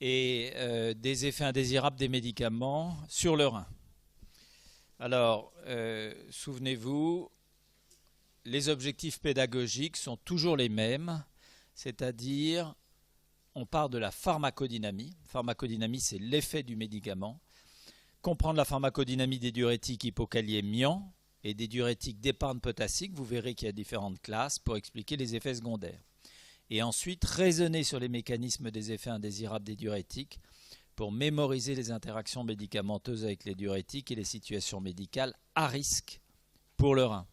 et des effets indésirables des médicaments sur le rein. Alors, souvenez-vous, les objectifs pédagogiques sont toujours les mêmes, c'est-à-dire on part de la pharmacodynamie. Pharmacodynamie, c'est l'effet du médicament. Comprendre la pharmacodynamie des diurétiques hypokaliémiants et des diurétiques d'épargne potassique. Vous verrez qu'il y a différentes classes pour expliquer les effets secondaires. Et ensuite, raisonner sur les mécanismes des effets indésirables des diurétiques pour mémoriser les interactions médicamenteuses avec les diurétiques et les situations médicales à risque pour le rein.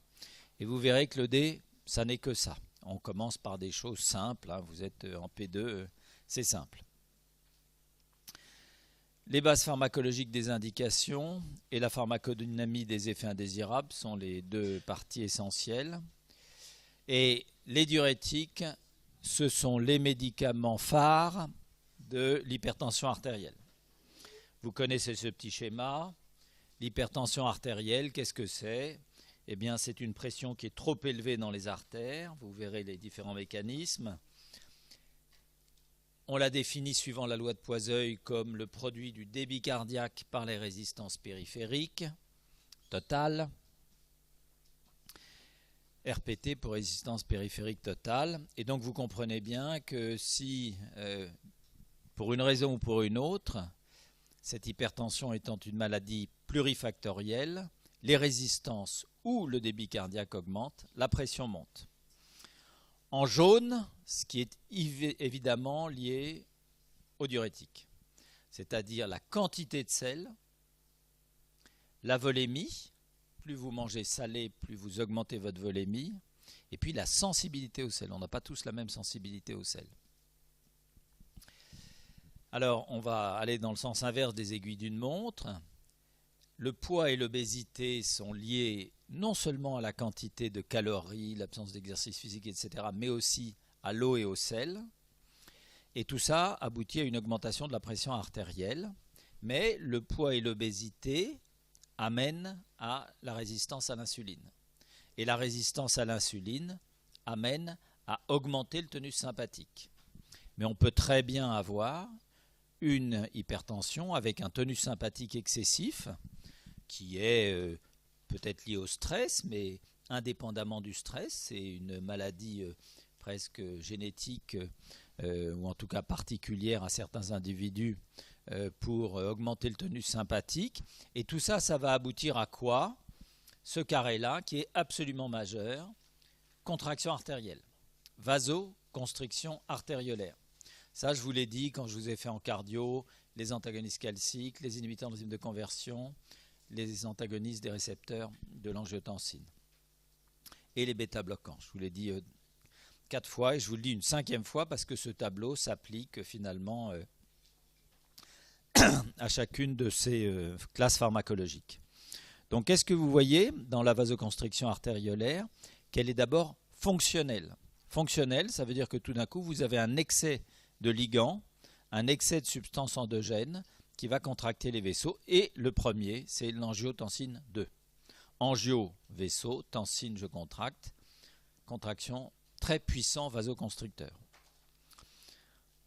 Et vous verrez que le D, ça n'est que ça. On commence par des choses simples. Hein. Vous êtes en P2, c'est simple. Les bases pharmacologiques des indications et la pharmacodynamie des effets indésirables sont les deux parties essentielles. Et les diurétiques, ce sont les médicaments phares de l'hypertension artérielle. Vous connaissez ce petit schéma. L'hypertension artérielle, qu'est-ce que c'est ? Eh bien, c'est une pression qui est trop élevée dans les artères. Vous verrez les différents mécanismes. On la définit suivant la loi de Poiseuille comme le produit du débit cardiaque par les résistances périphériques totales. RPT pour résistance périphérique totale. Et donc vous comprenez bien que si, pour une raison ou pour une autre, cette hypertension étant une maladie plurifactorielle, les résistances ou le débit cardiaque augmentent, la pression monte. En jaune, ce qui est évidemment lié au diurétique, c'est-à-dire la quantité de sel, la volémie, plus vous mangez salé, plus vous augmentez votre volémie, et puis la sensibilité au sel. On n'a pas tous la même sensibilité au sel. Alors, on va aller dans le sens inverse des aiguilles d'une montre. Le poids et l'obésité sont liés non seulement à la quantité de calories, l'absence d'exercice physique, etc., mais aussi à l'eau et au sel. Et tout ça aboutit à une augmentation de la pression artérielle. Mais le poids et l'obésité amènent à la résistance à l'insuline. Et la résistance à l'insuline amène à augmenter le tonus sympathique. Mais on peut très bien avoir une hypertension avec un tonus sympathique excessif qui est peut-être lié au stress, mais indépendamment du stress, c'est une maladie presque génétique ou en tout cas particulière à certains individus pour augmenter le tonus sympathique. Et tout ça, ça va aboutir à quoi ? Ce carré-là, qui est absolument majeur, contraction artérielle, vasoconstriction artériolaire. Ça, je vous l'ai dit quand je vous ai fait en cardio, les antagonistes calciques, les inhibiteurs d'enzymes de conversion, les antagonistes des récepteurs de l'angiotensine et les bêta-bloquants. Je vous l'ai dit 4 fois et je vous le dis une 5e fois parce que ce tableau s'applique finalement à chacune de ces classes pharmacologiques. Donc, qu'est-ce que vous voyez dans la vasoconstriction artériolaire ? Qu'elle est d'abord fonctionnelle. Fonctionnelle, ça veut dire que tout d'un coup, vous avez un excès de ligands, un excès de substances endogènes qui va contracter les vaisseaux. Et le premier, c'est l'angiotensine 2. Angio, vaisseau, tensine, je contracte. Contraction, très puissant vasoconstricteur.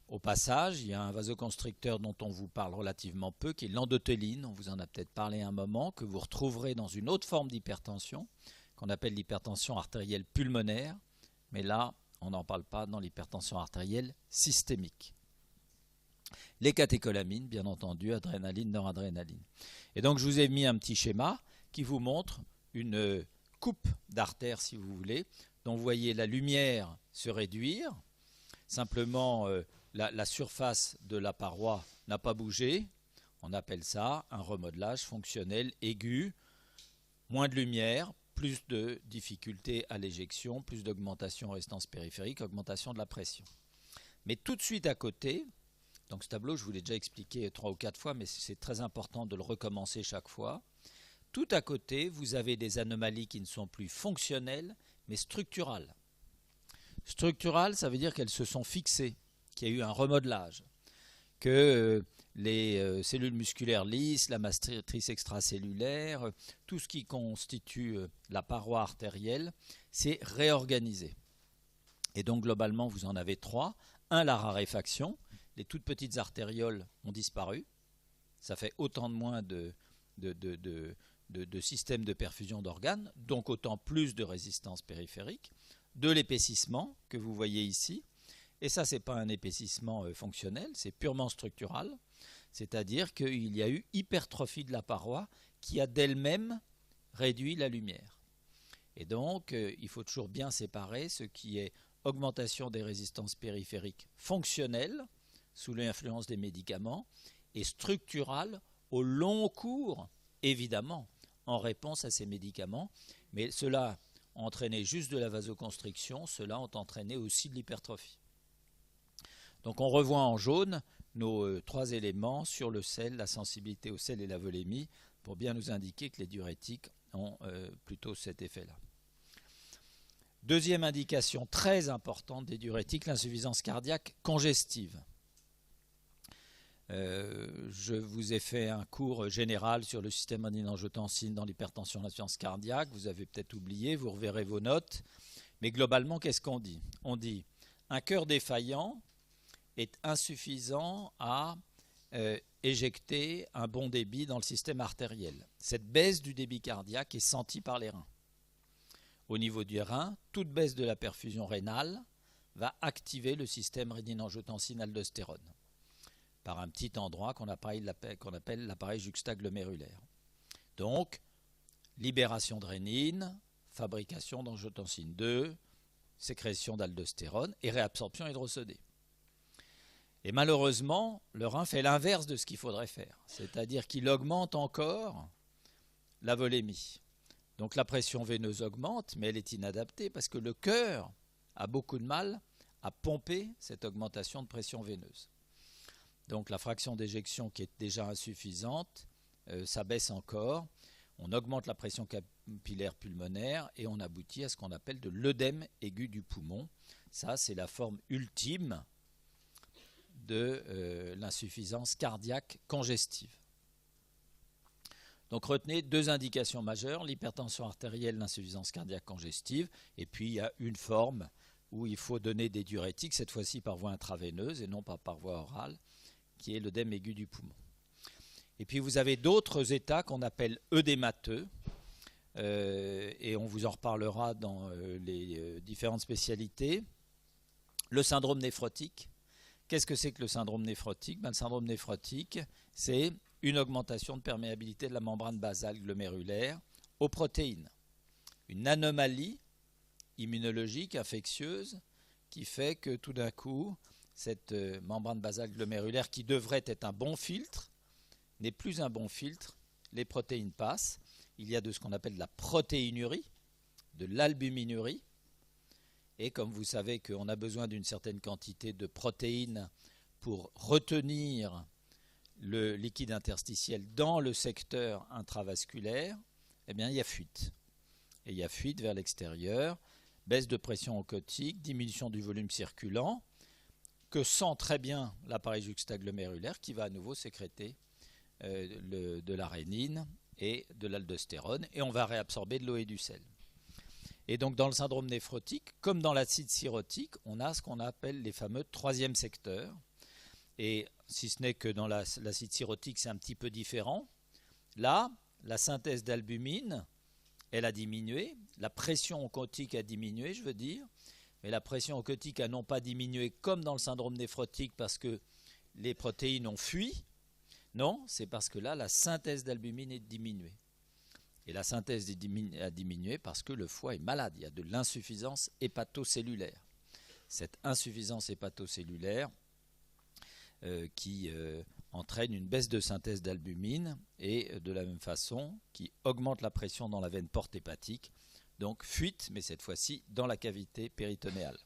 Au passage, il y a un vasoconstricteur dont on vous parle relativement peu, qui est l'endothéline. On vous en a peut-être parlé un moment, que vous retrouverez dans une autre forme d'hypertension, qu'on appelle l'hypertension artérielle pulmonaire. Mais là, on n'en parle pas dans l'hypertension artérielle systémique. Les catécholamines, bien entendu, adrénaline, noradrénaline. Et donc, je vous ai mis un petit schéma qui vous montre une coupe d'artère, si vous voulez, dont vous voyez la lumière se réduire. Simplement, la surface de la paroi n'a pas bougé. On appelle ça un remodelage fonctionnel aigu. Moins de lumière, plus de difficultés à l'éjection, plus d'augmentation en résistance périphérique, augmentation de la pression. Mais tout de suite à côté, donc ce tableau, je vous l'ai déjà expliqué 3 ou 4 fois, mais c'est très important de le recommencer chaque fois. Tout à côté, vous avez des anomalies qui ne sont plus fonctionnelles, mais structurales. Structurales, ça veut dire qu'elles se sont fixées, qu'il y a eu un remodelage, que les cellules musculaires lisses, la matrice extracellulaire, tout ce qui constitue la paroi artérielle, s'est réorganisé. Et donc globalement, vous en avez 3. Un, la raréfaction, les toutes petites artérioles ont disparu. Ça fait autant de moins de systèmes de perfusion d'organes, donc autant plus de résistance périphérique, de l'épaississement que vous voyez ici. Et ça, ce n'est pas un épaississement fonctionnel, c'est purement structural, c'est-à-dire qu'il y a eu hypertrophie de la paroi qui a d'elle-même réduit la lumière. Et donc, il faut toujours bien séparer ce qui est augmentation des résistances périphériques fonctionnelles, sous l'influence des médicaments, et structurales au long cours, évidemment, en réponse à ces médicaments, mais cela a entraîné juste de la vasoconstriction, cela a entraîné aussi de l'hypertrophie. Donc on revoit en jaune nos trois éléments sur le sel, la sensibilité au sel et la volémie, pour bien nous indiquer que les diurétiques ont plutôt cet effet-là. Deuxième indication très importante des diurétiques, l'insuffisance cardiaque congestive. Je vous ai fait un cours général sur le système rénine-angiotensine dans l'hypertension et l'insuffisance cardiaque. Vous avez peut-être oublié, vous reverrez vos notes. Mais globalement, qu'est-ce qu'on dit? On dit un cœur défaillant est insuffisant à éjecter un bon débit dans le système artériel. Cette baisse du débit cardiaque est sentie par les reins. Au niveau du rein, toute baisse de la perfusion rénale va activer le système rénine-angiotensine-aldostérone par un petit endroit qu'on appelle l'appareil juxtaglomérulaire. Donc, libération de rénine, fabrication d'angiotensine 2, sécrétion d'aldostérone et réabsorption hydrosodée. Et malheureusement, le rein fait l'inverse de ce qu'il faudrait faire, c'est-à-dire qu'il augmente encore la volémie. Donc la pression veineuse augmente, mais elle est inadaptée parce que le cœur a beaucoup de mal à pomper cette augmentation de pression veineuse. Donc la fraction d'éjection qui est déjà insuffisante, ça baisse encore. On augmente la pression capillaire pulmonaire et on aboutit à ce qu'on appelle de l'œdème aigu du poumon. Ça, c'est la forme ultime de l'insuffisance cardiaque congestive. Donc retenez deux indications majeures, l'hypertension artérielle, l'insuffisance cardiaque congestive, et puis il y a une forme où il faut donner des diurétiques, cette fois-ci par voie intraveineuse et non pas par voie orale, qui est l'œdème aigu du poumon. Et puis vous avez d'autres états qu'on appelle œdémateux, et on vous en reparlera dans les différentes spécialités. Le syndrome néphrotique. Qu'est-ce que c'est que le syndrome néphrotique? Le syndrome néphrotique, c'est une augmentation de perméabilité de la membrane basale glomérulaire aux protéines. Une anomalie immunologique infectieuse qui fait que tout d'un coup, cette membrane basale glomérulaire qui devrait être un bon filtre n'est plus un bon filtre. Les protéines passent. Il y a de ce qu'on appelle de la protéinurie, de l'albuminurie. Et comme vous savez qu'on a besoin d'une certaine quantité de protéines pour retenir le liquide interstitiel dans le secteur intravasculaire, eh bien il y a fuite. Et il y a fuite vers l'extérieur, baisse de pression oncotique, diminution du volume circulant, que sent très bien l'appareil juxtaglomérulaire qui va à nouveau sécréter de la rénine et de l'aldostérone, et on va réabsorber de l'eau et du sel. Et donc dans le syndrome néphrotique, comme dans l'acide cirrhotique, on a ce qu'on appelle les fameux troisième secteurs. Et si ce n'est que dans l'acide cirrhotique, c'est un petit peu différent. Là, la synthèse d'albumine, elle a diminué, la pression oncotique a diminué, je veux dire, mais la pression oncotique a non pas diminué comme dans le syndrome néphrotique parce que les protéines ont fui, non, c'est parce que là, la synthèse d'albumine est diminuée. Et la synthèse a diminué parce que le foie est malade, il y a de l'insuffisance hépatocellulaire. Cette insuffisance hépatocellulaire qui entraîne une baisse de synthèse d'albumine et de la même façon qui augmente la pression dans la veine porte hépatique. Donc fuite, mais cette fois-ci dans la cavité péritonéale.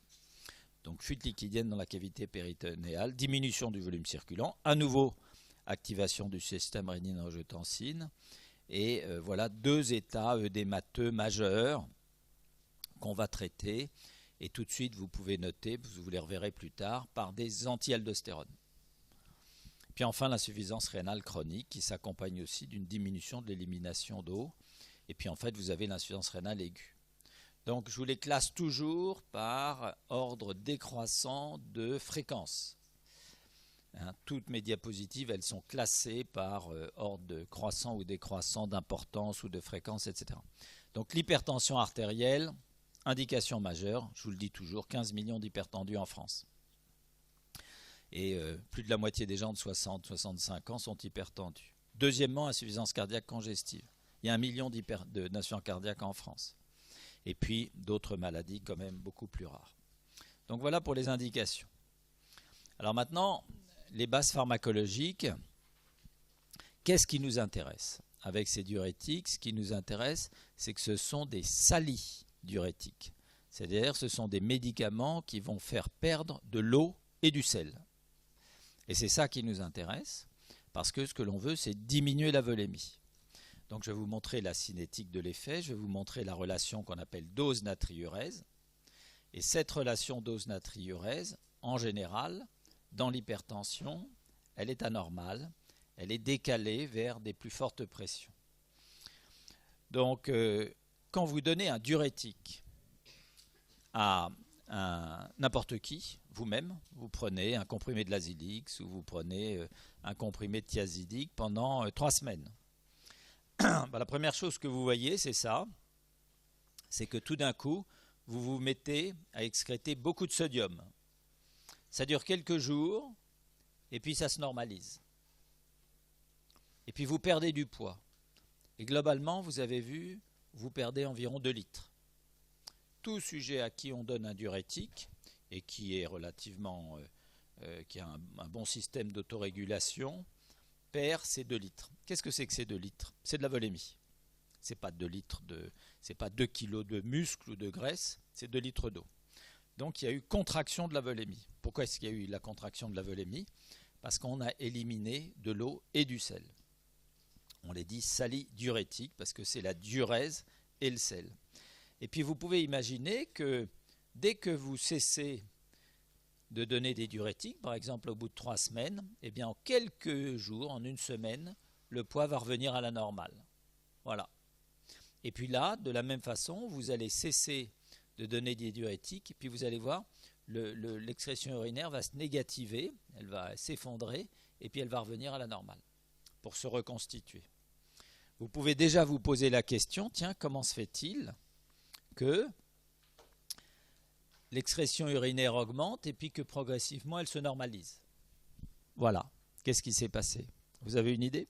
Donc fuite liquidienne dans la cavité péritonéale, diminution du volume circulant, à nouveau activation du système rénine-angiotensine. Et voilà deux états œdémateux majeurs qu'on va traiter. Et tout de suite, vous pouvez noter, vous les reverrez plus tard, par des anti-aldostérones. Puis enfin, l'insuffisance rénale chronique qui s'accompagne aussi d'une diminution de l'élimination d'eau. Et puis en fait, vous avez l'insuffisance rénale aiguë. Donc je vous les classe toujours par ordre décroissant de fréquence. Hein, toutes mes diapositives, elles sont classées par ordre croissant ou décroissant, d'importance ou de fréquence, etc. Donc l'hypertension artérielle, indication majeure, je vous le dis toujours, 15 millions d'hypertendus en France. Et plus de la moitié des gens de 60-65 ans sont hypertendus. Deuxièmement, insuffisance cardiaque congestive. Il y a 1 million d'insuffisances cardiaques en France. Et puis d'autres maladies quand même beaucoup plus rares. Donc voilà pour les indications. Alors maintenant, les bases pharmacologiques, qu'est-ce qui nous intéresse? Avec ces diurétiques, ce qui nous intéresse, c'est que ce sont des salidiurétiques. C'est-à-dire ce sont des médicaments qui vont faire perdre de l'eau et du sel. Et c'est ça qui nous intéresse, parce que ce que l'on veut, c'est diminuer la volémie. Donc je vais vous montrer la cinétique de l'effet, je vais vous montrer la relation qu'on appelle dose-natriurèse. Et cette relation dose-natriurèse, en général, dans l'hypertension, elle est anormale, elle est décalée vers des plus fortes pressions. Donc quand vous donnez un diurétique à n'importe qui, vous-même, vous prenez un comprimé de Lasix ou vous prenez un comprimé de thiazidique pendant 3 semaines. La première chose que vous voyez, c'est ça, c'est que tout d'un coup, vous vous mettez à excréter beaucoup de sodium. Ça dure quelques jours et puis ça se normalise. Et puis vous perdez du poids. Et globalement, vous avez vu, vous perdez environ 2 litres. Tout sujet à qui on donne un diurétique et qui est relativement, qui a un bon système d'autorégulation, perd ces 2 litres. Qu'est-ce que c'est que ces 2 litres? C'est de la volémie. C'est pas 2 litres c'est pas 2 kilos de muscle ou de graisse, c'est 2 litres d'eau. Donc il y a eu contraction de la volémie. Pourquoi est-ce qu'il y a eu la contraction de la volémie? Parce qu'on a éliminé de l'eau et du sel. On les dit salidiurétiques parce que c'est la diurèse et le sel. Et puis vous pouvez imaginer que dès que vous cessez de donner des diurétiques, par exemple au bout de 3 semaines, eh bien en quelques jours, en 1 semaine, le poids va revenir à la normale. Voilà. Et puis là, de la même façon, vous allez cesser de donner des diurétiques, et puis vous allez voir, l'excrétion urinaire va se négativer, elle va s'effondrer, et puis elle va revenir à la normale, pour se reconstituer. Vous pouvez déjà vous poser la question, tiens, comment se fait-il que l'excrétion urinaire augmente et puis que progressivement elle se normalise? Voilà, qu'est-ce qui s'est passé? Vous avez une idée?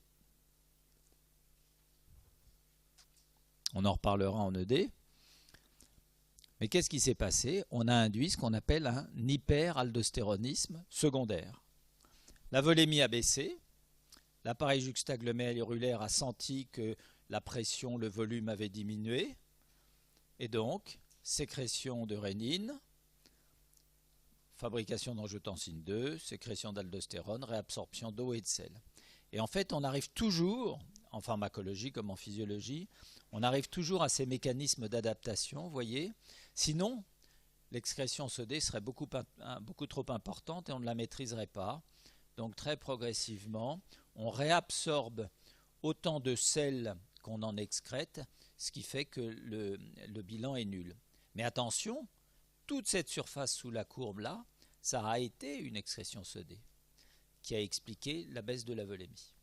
On en reparlera en ED. Mais qu'est-ce qui s'est passé? On a induit ce qu'on appelle un hyperaldostéronisme secondaire. La volémie a baissé, l'appareil juxtaglomérulaire a senti que la pression, le volume avait diminué, et donc sécrétion de rénine, fabrication d'angiotensine 2, sécrétion d'aldostérone, réabsorption d'eau et de sel. Et en fait, on arrive toujours, en pharmacologie comme en physiologie, on arrive toujours à ces mécanismes d'adaptation, vous voyez. Sinon, l'excrétion sodée serait beaucoup trop importante et on ne la maîtriserait pas. Donc très progressivement, on réabsorbe autant de sel qu'on en excrète, ce qui fait que le bilan est nul. Mais attention, toute cette surface sous la courbe là, ça a été une excrétion sodée qui a expliqué la baisse de la volémie.